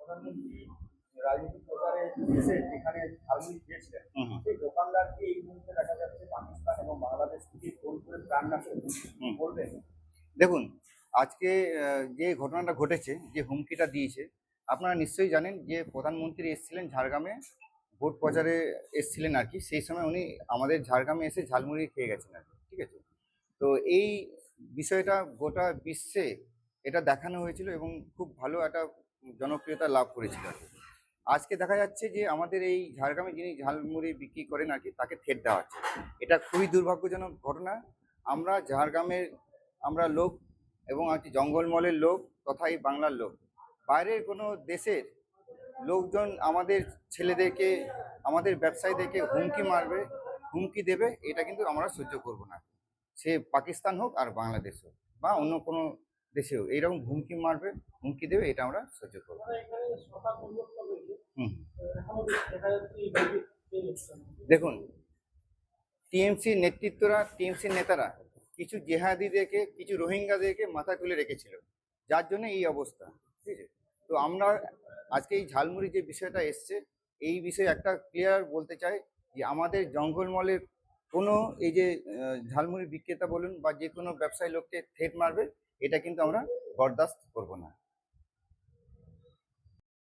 প্রধানমন্ত্রী রাজনীতি প্রচারে এসে যেখানে ঝালমুড়ি খেয়েছিলেন, সেই দোকানদারকে এই মুহূর্তে দেখা যাচ্ছে পাকিস্তান এবং বাংলাদেশ থেকে ফোন করে প্রাণনাশক বলবেন। দেখুন, আজকে যে ঘটনাটা ঘটেছে, যে হুমকিটা দিয়েছে, আপনারা নিশ্চয়ই জানেন যে প্রধানমন্ত্রী এসেছিলেন ঝাড়গ্রামে, ভোট প্রচারে এসেছিলেন আর কি। সেই সময় উনি আমাদের ঝাড়গ্রামে এসে ঝালমুড়ি খেয়ে গেছেন আর কি, ঠিক আছে। তো এই বিষয়টা গোটা বিশ্বে এটা দেখানো হয়েছিল এবং খুব ভালো একটা জনপ্রিয়তা লাভ করেছিল আর কি। আজকে দেখা যাচ্ছে যে আমাদের এই ঝাড়গ্রামে যিনি ঝালমুড়ি বিক্রি করেন আর কি, তাকে থ্রেট দেওয়া হচ্ছে। এটা খুবই দুর্ভাগ্যজনক ঘটনা। আমরা ঝাড়গ্রামের আমরা লোক এবং আর কি জঙ্গলমহলের লোক তথা এই বাংলার লোক, বাইরের কোনো দেশের লোকজন আমাদের ছেলেদেরকে, আমাদের ব্যবসায়ীদেরকে হুমকি মারবে, হুমকি দেবে, এটা কিন্তু আমরা সহ্য করব না। সে পাকিস্তান হোক আর বাংলাদেশ হোক বা অন্য কোনো দেশে হোক, এইরকম হুমকি মারবে, হুমকি দেবে, এটা আমরা সহ্য করবো না। দেখুন, টিএমসির নেতৃত্বরা, টিএমসির নেতারা কিছু জেহাদিদেরকে, কিছু রোহিঙ্গাদেরকে মাথা তুলে রেখেছিল, যার জন্য এই অবস্থা, ঠিক আছে। তো আমরা আজকে এই ঝালমুড়ি যে বিষয়টা এসছে, এই বিষয়ে একটা ক্লিয়ার বলতে চাই যে আমাদের জঙ্গলমহলের কোনো এই যে ঝালমুড়ি বিক্রেতা বলুন বা যে কোনো ব্যবসায়ী লোককে থ্রেট মারবে, এটা কিন্তু আমরা বরদাস্ত করব না।